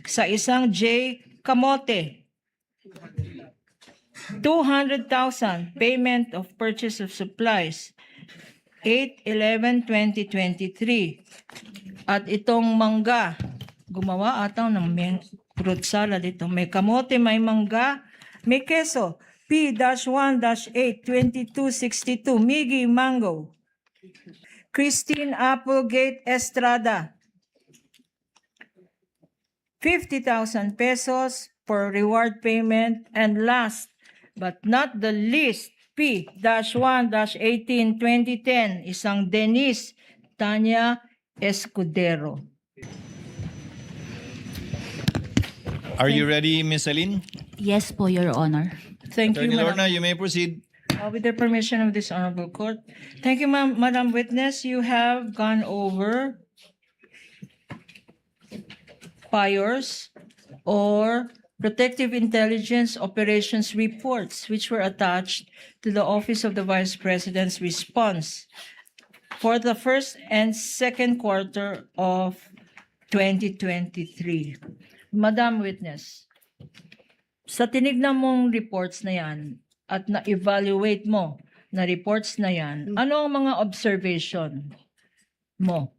sa isang J. Kamote. 200,000 payment of purchase of supplies 8/11/2023. At itong mangga, gumawa ata ng fruit salad ito. May kamote, may mangga, may keso. P-1-8-2262 Miggy Mango. Christine Applegate Estrada. 50,000 pesos for reward payment. And last but not the least, P-1-18-2010, isang Denise Tanya Escudero. Are you ready, Ms. Aline? Yes po, Your Honor. Thank you, Attorney Madam. Lorna, you may proceed. With the permission of this honorable court. Thank you, Madam Witness. You have gone over PIORs or Protective Intelligence Operations reports, which were attached to the Office of the Vice President's response for the first and second quarter of 2023. Madam Witness, sa tinignan mong reports na yan at na-evaluate mo na reports na yan, ano ang mga observation mo?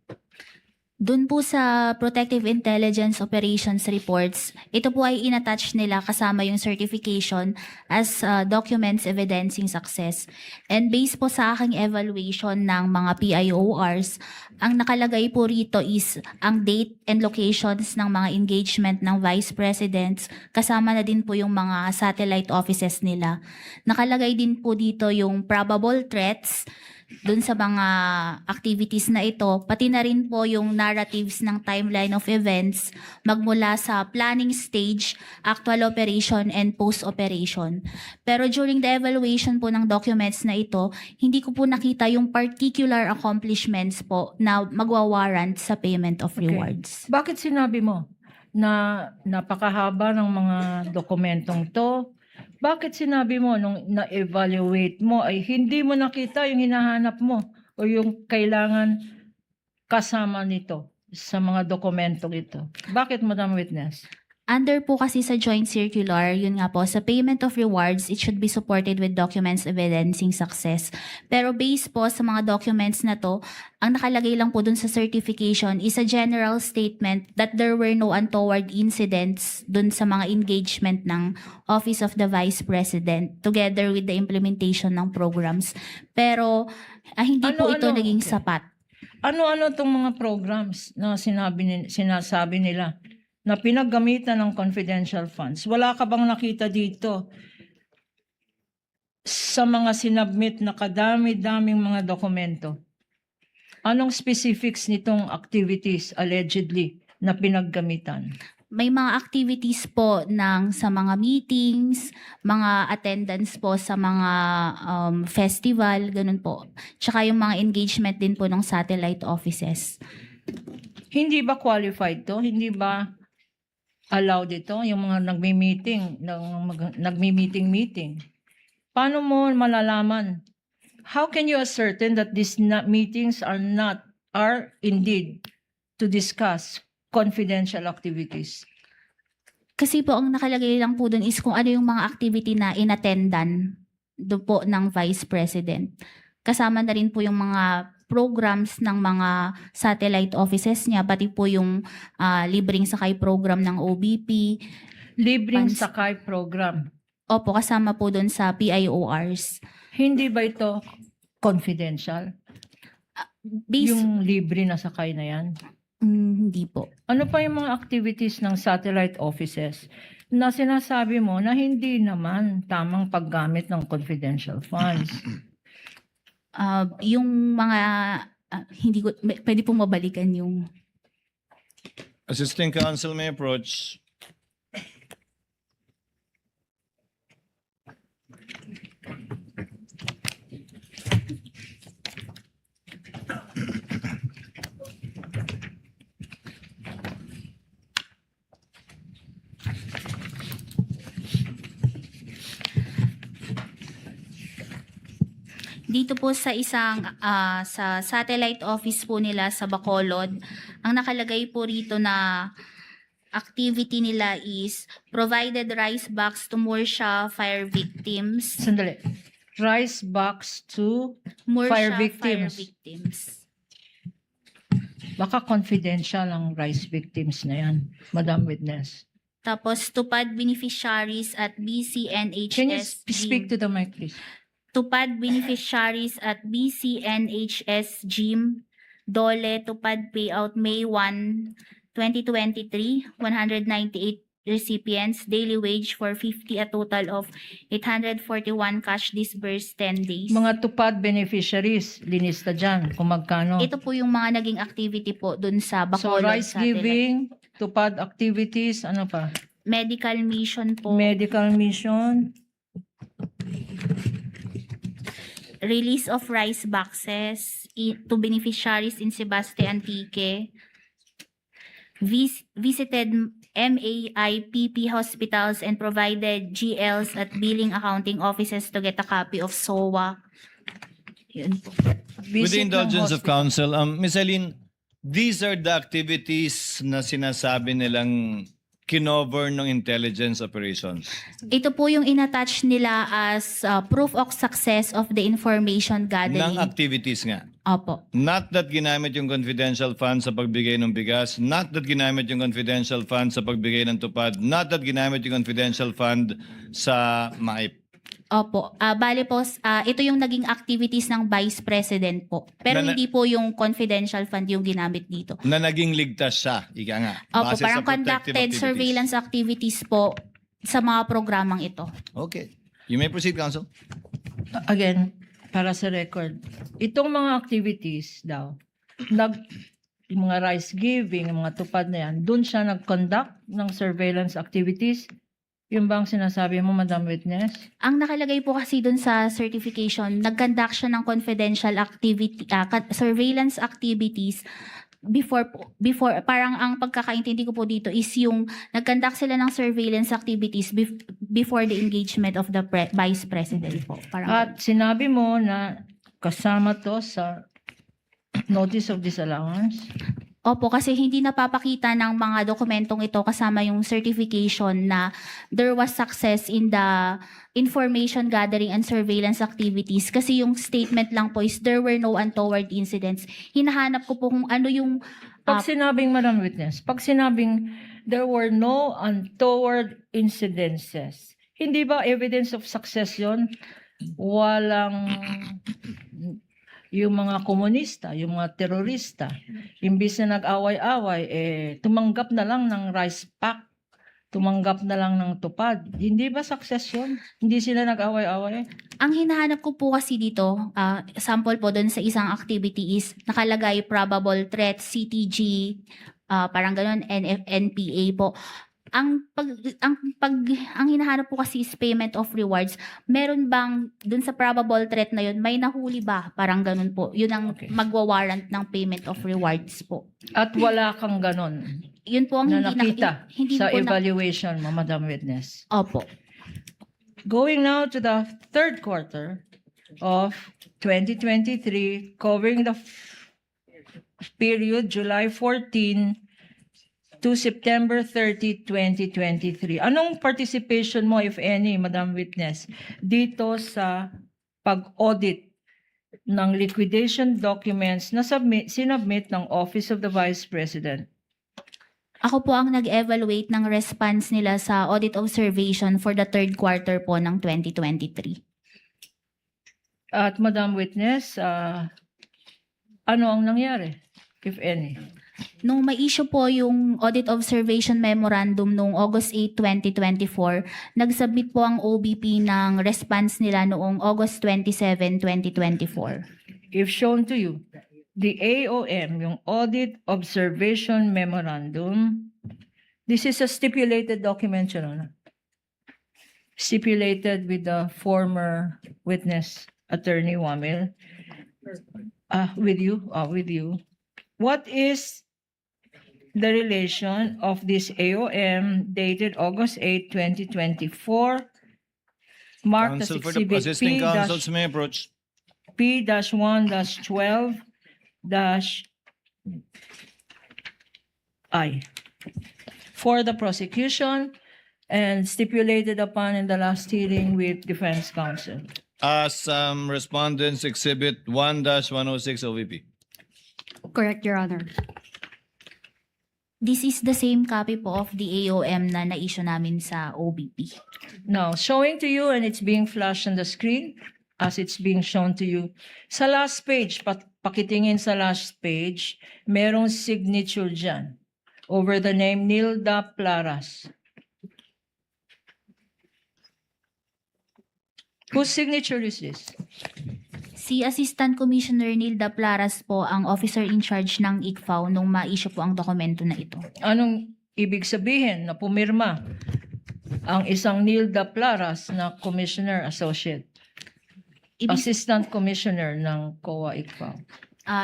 Doon po sa Protective Intelligence Operations reports, ito po ay inattach nila kasama yung certification as documents evidencing success. And based po sa aking evaluation ng mga PIORs, ang nakalagay po rito is ang date and locations ng mga engagement ng Vice Presidents, kasama na din po yung mga satellite offices nila. Nakalagay din po dito yung probable threats dun sa mga activities na ito, pati na rin po yung narratives ng timeline of events magmula sa planning stage, actual operation, and post-operation. Pero during the evaluation po ng documents na ito, hindi ko po nakita yung particular accomplishments po na magwawarrant sa payment of rewards. Bakit sinabi mo na napakahaba ng mga dokumentong to? Bakit sinabi mo nung na-evaluate mo ay hindi mo nakita yung hinahanap mo o yung kailangan kasama nito sa mga dokumentong ito? Bakit, Madam Witness? Under po kasi sa joint circular, yun nga po, sa payment of rewards, it should be supported with documents evidencing success. Pero based po sa mga documents na to, ang nakalagay lang po dun sa certification is a general statement that there were no untoward incidents dun sa mga engagement ng Office of the Vice President together with the implementation ng programs. Pero hindi po ito naging sapat. Ano-ano itong mga programs na sinasabi nila na pinaggamitan ng confidential funds? Wala ka bang nakita dito sa mga sinubmit na kadami-daming mga dokumento? Anong specifics nitong activities allegedly na pinaggamitan? May mga activities po sa mga meetings, mga attendance po sa mga festival, ganun po. Tsaka yung mga engagement din po ng satellite offices. Hindi ba qualified to? Hindi ba allowed ito? Yung mga nagmi-meeting. Paano mo malalaman? How can you ascertain that these meetings are indeed to discuss confidential activities? Kasi po ang nakalagay lang po dun is kung ano yung mga activity na inattendan doon po ng Vice President. Kasama na rin po yung mga programs ng mga satellite offices niya, pati po yung libreng sakay program ng OBP. Libreng sakay program. Opo, kasama po dun sa PIORs. Hindi ba ito confidential? Yung libre na sakay na yan? Hindi po. Ano pa yung mga activities ng satellite offices na sinasabi mo na hindi naman tamang paggamit ng confidential funds? Yung mga hindi ko pwede pong mabalikan yung Assisting counsel may approach. dito po sa isang sa satellite office po nila sa Bacolod, ang nakalagay po rito na activity nila is provided rice box to Morsha fire victims. Sandali. Rice box to Morsha Fire fire victims. victims. baka confidential ang rice victims na yan, Madam Witness. Tapos tupad beneficiaries at BCNHS. Can you speak to the mic, please? Tupad beneficiaries at BCNHS Gym, Dole, Tupad payout May 1, 2023, 198 recipients, daily wage for 50, a total of 841 cash disbursed 10 days. Mga tupad beneficiaries, linista dyan, kung magkano. Ito po yung mga naging activity po dun sa So Bacolod rice Satellite. giving, tupad activities, ano pa? Medical mission po. Medical mission, Release of rice boxes to beneficiaries in Sebastian Antique. Visited MAIPP hospitals and provided GLs at billing accounting offices to get a copy of SOA. Yun po. With the visit ng indulgence of hospital. counsel, Ms. Eileen, these are the activities na sinasabi nilang kinover ng intelligence operations. Ito po yung inattach nila as proof of success of the information Ng gathering. activities nga. Opo. Not that ginamit yung confidential fund sa pagbigay ng bigas, not that ginamit yung confidential fund sa pagbigay ng tupad, not that ginamit yung confidential fund sa MAIP. Opo. Bale po, ito yung naging activities ng Vice President po. Pero Na- hindi po yung confidential fund yung ginamit dito. Na naging ligtas siya, ika nga. Opo, base sa parang protective conducted activities. surveillance activities po sa mga programang ito. Okay. You may proceed, counsel. Again, para sa record, itong mga activities daw, yung mga rice giving, yung mga tupad na yan, doon siya nag-conduct ng surveillance activities. Yung bang sinasabi mo, Madam Witness? Ang nakalagay po kasi dun sa certification, nag-conduct siya ng confidential activity, surveillance activities before parang ang pagkakaintindi ko po dito is yung nag-conduct sila ng surveillance activities before the engagement of the Vice President po. Parang At sinabi mo na kasama to sa notice of disallowance. Opo, kasi hindi napapakita ng mga dokumentong ito kasama yung certification na there was success in the information gathering and surveillance activities. Kasi yung statement lang po is there were no untoward incidents. Hinahanap ko po kung ano yung Pag sinabing, Madam Witness, pag sinabing there were no untoward incidences, hindi ba evidence of success yun? Walang yung mga komunista, yung mga terorista, imbis na nag-away-away, tumanggap na lang ng rice pack, tumanggap na lang ng tupad. Hindi ba success yun? Hindi sila nag-away-away? ang hinahanap ko po kasi dito, sample po doon sa isang activity is nakalagay probable threat, CTG, parang ganun, NPA po. Ang hinahanap po kasi is payment of rewards. Meron bang dun sa probable threat na yun, may nahuli ba? Parang ganun po. Yun ang Okay. magwa-warrant ng payment of rewards po. At wala kang ganon Yun po ang na hindi nakita hindi sa po evaluation mo, Madam Witness. Opo. Going now to the third quarter of 2023, covering the period July 14 to September 30, 2023. Anong participation mo, if any, Madam Witness, dito sa pag-audit ng liquidation documents na sinubmit ng Office of the Vice President? Ako po ang nag-evaluate ng response nila sa audit observation for the third quarter po ng 2023. At Madam Witness, ano ang nangyari, if any? Nung ma-issue po yung audit observation memorandum noong August 8, 2024, nag-submit po ang OBP ng response nila noong August 27, 2024. If shown to you, the AOM, yung Audit Observation Memorandum, this is a stipulated document, Your Honor. Stipulated with the former witness, Attorney Wamil. With you. What is the relation of this AOM dated August 8, 2024, marked as Counsel for the Exhibit assisting counsels P-, may approach. P-1-12-I. for the prosecution and stipulated upon in the last hearing with defense counsel. As Respondents Exhibit 1-106 OVP. Correct, Your Honor. This is the same copy po of the AOM na na-issue namin sa OBP. Now, showing to you, and it's being flashed on the screen as it's being shown to you. Sa last page, pakitingin sa last page, merong signature dyan over the name Nilda Plaras. Whose signature is this? Si Assistant Commissioner Nilda Plaras po ang officer in charge ng ICFAO nung ma-issue po ang dokumento na ito. Anong ibig sabihin na pumirma ang isang Nilda Plaras na Commissioner Associate? Assistant Commissioner ng COA ICFAO.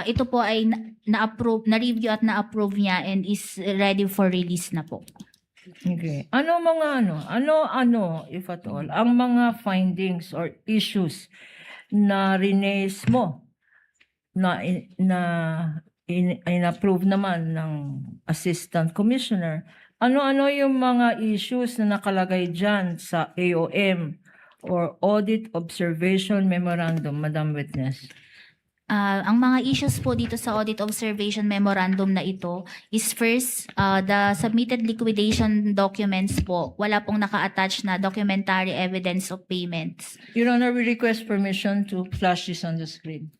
Ito po ay na-approve, na-review at na-approve niya and is ready for release na po. Okay. Ano, if at all, ang mga findings or issues na rinaise mo na in-approve naman ng Assistant Commissioner? Ano yung mga issues na nakalagay dyan sa AOM or Audit Observation Memorandum, Madam Witness? Ang mga issues po dito sa Audit Observation Memorandum na ito is first, the submitted liquidation documents po, wala pong naka-attach na documentary evidence of payments. Your Honor, we request permission to flash this on the screen.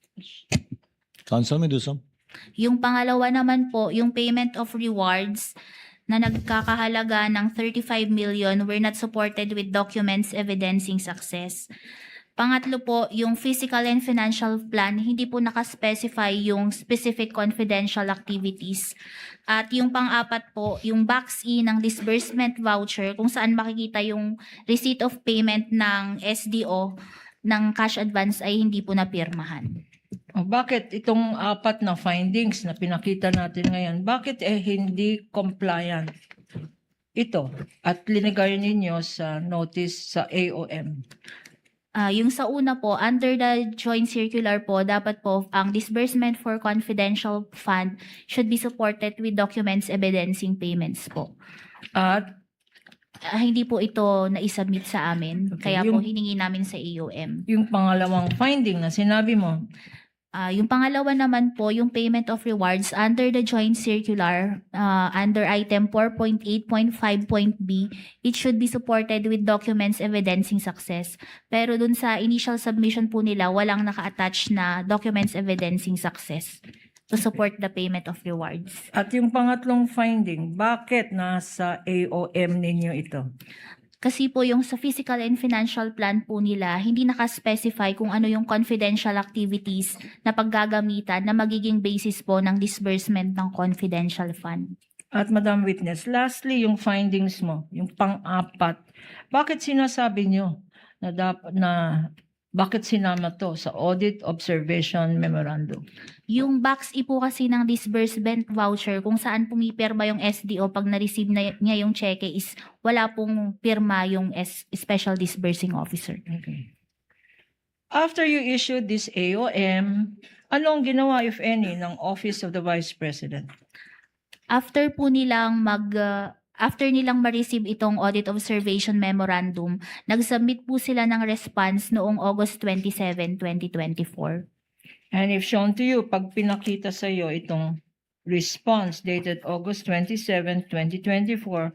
Counsel Medusa. Yung pangalawa naman po, yung payment of rewards na nagkakahalaga ng 35 million were not supported with documents evidencing success. Pangatlo po, yung physical and financial plan, hindi po nakaspecify yung specific confidential activities. At yung pang-apat po, yung box E ng disbursement voucher, kung saan makikita yung receipt of payment ng SDO ng cash advance ay hindi po napirmahan. Bakit itong apat na findings na pinakita natin ngayon, bakit hindi compliant ito at linigay ninyo sa notice sa AOM? Yung sa una po, under the joint circular po, dapat po ang disbursement for confidential fund should be supported with documents evidencing payments po. At Hindi po ito na-submit sa amin, Okay, kaya po yung- hiningi namin sa AOM. yung pangalawang finding na sinabi mo, Yung pangalawa naman po, yung payment of rewards under the joint circular, under item 4.8.5.b, it should be supported with documents evidencing success. Pero dun sa initial submission po nila, walang naka-attach na documents evidencing success to support the payment of rewards. at yung pangatlong finding, bakit nasa AOM ninyo ito? Kasi po yung sa physical and financial plan po nila, hindi nakaspecify kung ano yung confidential activities na paggagamitan na magiging basis po ng disbursement ng confidential fund. At Madam Witness, lastly, yung findings mo, yung pang-apat, bakit sinasabi nyo na bakit sinama to sa Audit Observation Memorandum? Yung box E po kasi ng disbursement voucher kung saan pumipirma yung SDO pag na-receive niya yung cheque is wala pong pirma yung Special Disbursing Officer. Okay. After you issued this AOM, ano ang ginawa, if any, ng Office of the Vice President? After nilang ma-receive itong Audit Observation Memorandum, nag-submit po sila ng response noong August 27, 2024. And if shown to you, pag pinakita sa iyo itong response dated August 27, 2024,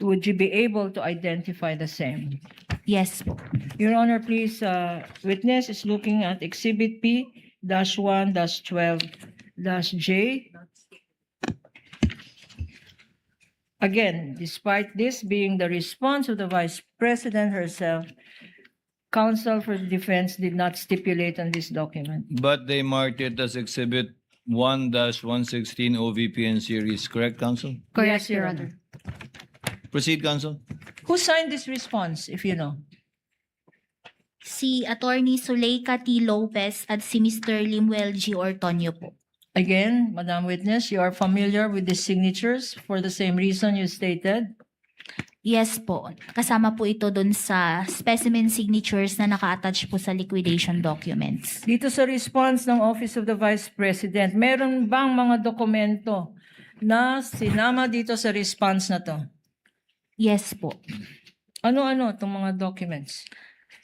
would you be able to identify the same? Yes po. Your Honor, please, witness is looking at Exhibit P-1-12-J. Again, despite this being the response of the Vice President herself, Counsel for the Defense did not stipulate on this document. But they marked it as Exhibit 1-116 OVP and series, correct, Counsel? Correct, Yes, Your Your Honor. Proceed, Counsel. Who signed this response, if you know? Si Attorney Zuleika T. Lopez at si Mr. Limuel G. Ortonio po. Again, Madam Witness, you are familiar with the signatures for the same reason you stated? Yes po. Kasama po ito dun sa specimen signatures na naka-attach po sa liquidation documents. Dito sa response ng Office of the Vice President, meron bang mga dokumento na sinama dito sa response na to? Yes po. Ano-ano itong mga documents?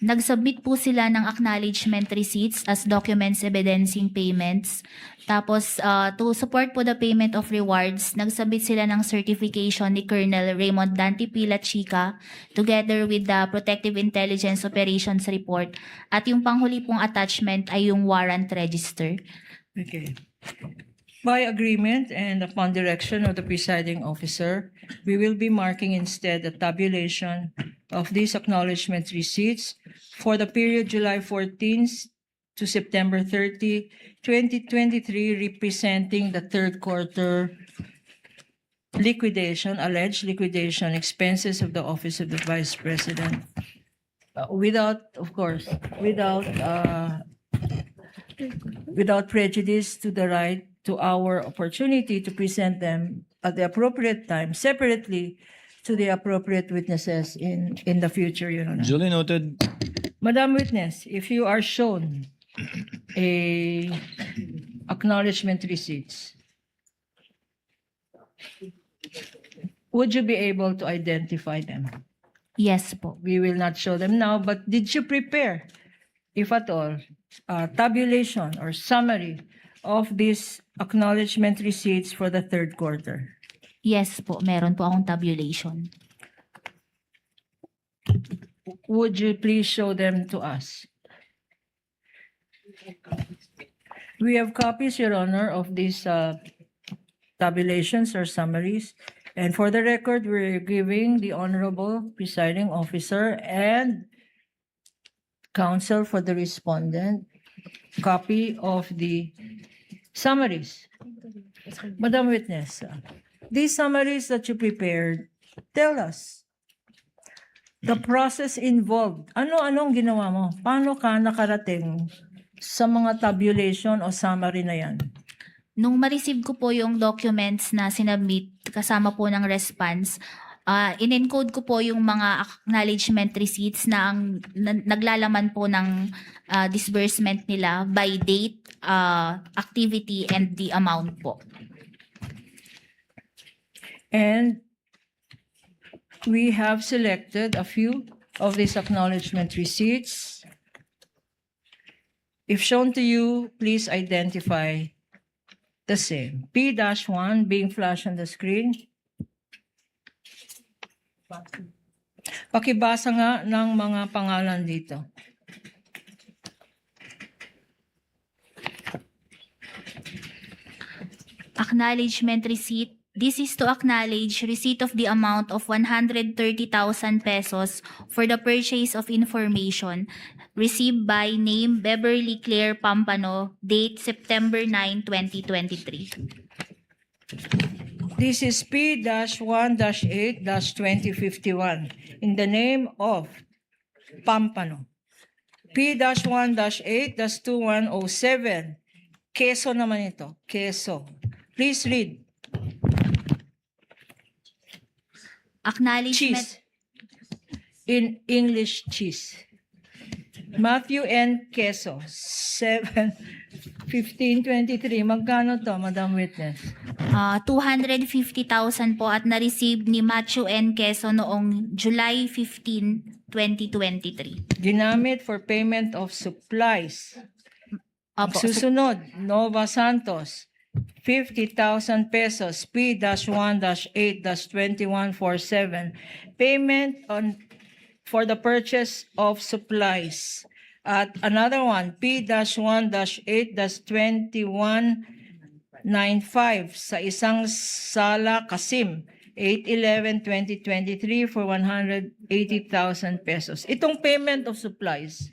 Nag-submit po sila ng acknowledgement receipts as documents evidencing payments. Tapos, to support po the payment of rewards, nag-submit sila ng certification ni Colonel Raymond Dante Pila Chica together with the Protective Intelligence Operations Report. At yung panghuli pong attachment ay yung warrant register. Okay. By agreement and upon direction of the presiding officer, we will be marking instead a tabulation of these acknowledgement receipts for the period July 14th to September 30, 2023, representing the third quarter liquidation, alleged liquidation expenses of the Office of the Vice President. Without, of course, without prejudice to the right to our opportunity to present them at the appropriate time separately to the appropriate witnesses in the future, Your Honor. Duly noted. Madam Witness, if you are shown a acknowledgement receipts, would you be able to identify them? Yes po. We will not show them now, but did you prepare, if at all, a tabulation or summary of these acknowledgement receipts for the third quarter? Yes po, meron po akong tabulation. Would you please show them to us? We have copies, Your Honor, of these tabulations or summaries. And for the record, we're giving the Honorable Presiding Officer and counsel for the respondent copy of the summaries. Madam Witness, these summaries that you prepared, tell us the process involved. Ano-anong ginawa mo? Paano ka nakarating sa mga tabulation o summary na yan? Nung ma-receive ko po yung documents na sinubmit kasama po ng response, in-encode ko po yung mga acknowledgement receipts na naglalaman po ng disbursement nila by date, activity, and the amount po. And we have selected a few of these acknowledgement receipts. If shown to you, please identify the same. P-1 being flashed on the screen. Pakibasa nga ng mga pangalan dito. Acknowledgement receipt. This is to acknowledge receipt of the amount of 130,000 pesos for the purchase of information received by name Beverly Claire Pampano, date September 9, 2023. This is P-1-8-2051 in the name of Pampano. P-1-8-2107. Keso naman ito. Keso. Please read. Acknowledgement. Cheese. In English, cheese. Matthew N. Queso, 7-15-23. Magkano to, Madam Witness? 250,000 po at na-receive ni Matthew N. Queso noong July 15, 2023. Ginamit for payment of supplies. Opo, Susunod, Nova Santos, 50,000 pesos, P-1-8-2147. Payment for the purchase of supplies. At another one, P-1-8-2195 sa isang sala Kasim, 8/11/2023 for 180,000 pesos. Itong payment of supplies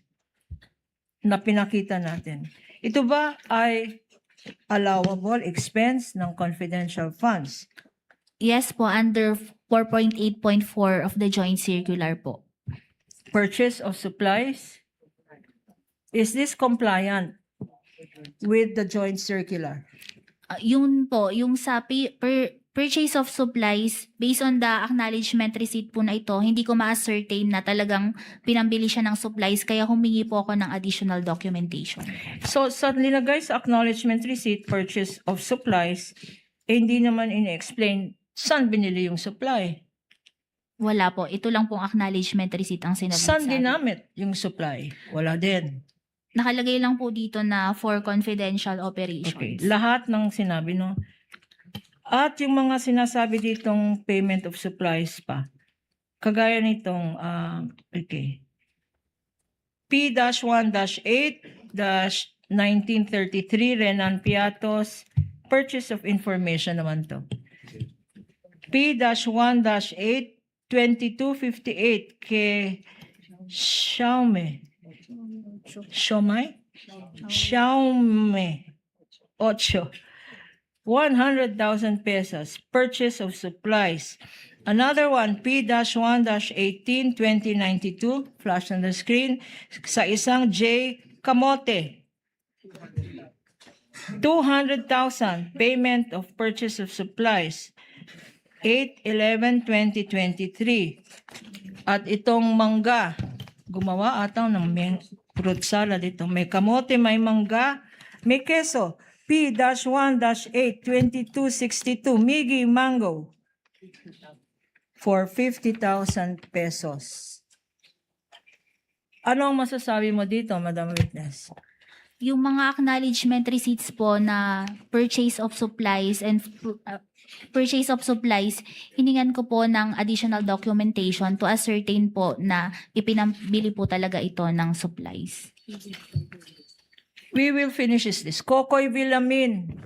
na pinakita natin, ito ba ay allowable expense ng confidential funds? yes po, under 4.8.4 of the joint circular po. Purchase of supplies? Is this compliant with the joint circular? Yun po, yung sa purchase of supplies, based on the acknowledgement receipt po na ito, hindi ko ma-ascertain na talagang pinambili siya ng supplies, kaya humingi po ako ng additional documentation. So, sa nilagay sa acknowledgement receipt, purchase of supplies, hindi naman in-explain saan binili yung supply. Wala po. Ito lang pong acknowledgement receipt ang sinabit sa Saan atin. ginamit yung supply? Wala din. Nakalagay lang po dito na for confidential Okay. operations. Lahat ng sinabi, no? At yung mga sinasabi ditong payment of supplies pa, kagaya nitong, okay. P-1-8-1933, Renan Piatos, purchase of information naman to. P-1-8-2258 kay Xiaomi. Xiaomi? Xiaomi. 8. 100,000 pesos. Purchase of supplies. Another one, P-1-18, 2092. Flash on the screen. Sa isang J. Kamote. 200,000. Payment of purchase of supplies. 8/11/2023. At itong mangga, gumawa ata ng fruit salad ito. May kamote, may mangga, may keso. P-1-8-2262, Migi Mango. For 50,000 pesos. Ano ang masasabi mo dito, Madam Witness? Yung mga acknowledgement receipts po na purchase of supplies and purchase of supplies, hiningan ko po ng additional documentation to ascertain po na ipinambili po talaga ito ng supplies. We will finish this. Kokoy Villamin.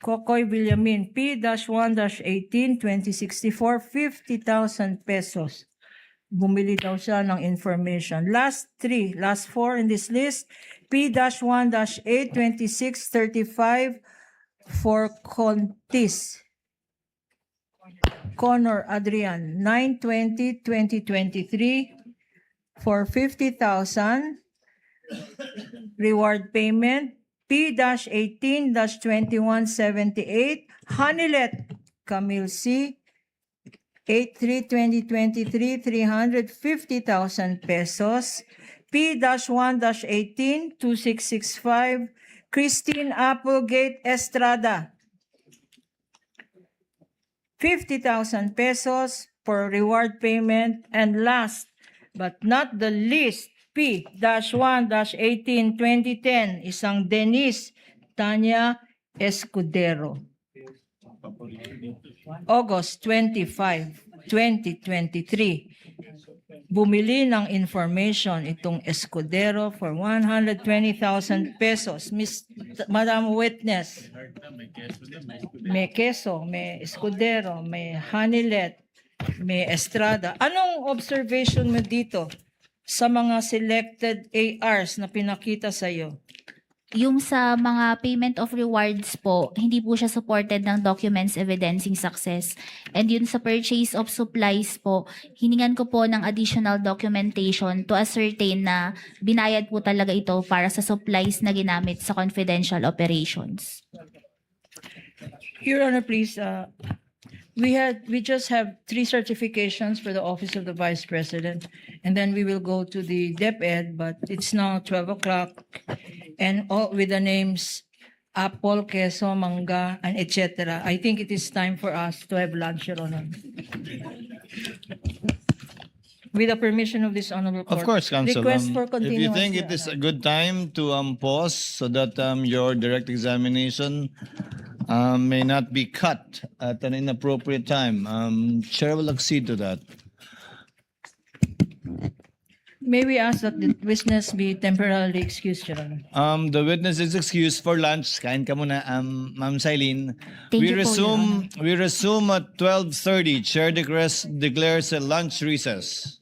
Kokoy Villamin. P-1-18, 2064, 50,000 pesos. Bumili daw siya ng information. Last 4 in this list. P-1-8, 2635 for Contis. Connor Adrian, 9/20/2023 for 50,000. Reward payment, P-18-2178, Hanilet Camille C, 8/3/2023, 350,000 pesos. P-1-18, 2665, Christine Applegate Estrada, 50,000 pesos for reward payment. And last but not the least, P-1-18, 2010, isang Denise Tanya Escudero. August 25, 2023. Bumili ng information itong Escudero for 120,000 pesos. Madam Witness, may keso, may Escudero, may Hanilet, may Estrada. Anong observation mo dito sa mga selected ARs na pinakita sa iyo? Yung sa mga payment of rewards po, hindi po siya supported ng documents evidencing success. And yun sa purchase of supplies po, hiningan ko po ng additional documentation to ascertain na binayad po talaga ito para sa supplies na ginamit sa confidential operations. Your Honor, please, we just have 3 certifications for the Office of the Vice President, and then we will go to the DepEd, but it's now 12 o'clock, and all with the names Apple, Queso, Mangga, and etc. I think it is time for us to have lunch, Your Honor. With the permission of this honorable court. Of course, Counsel. Request for If you continuance. think Your it is Honor. a good time to pause so that your direct examination may not be cut at an inappropriate time, Chair will accede to that. May we ask that the witness be temporarily excused, Your Honor? The witness is excused for lunch. Kain ka muna, Ma'am Silene. Thank We you po, Your resume at 12:30. Chair declares a lunch recess.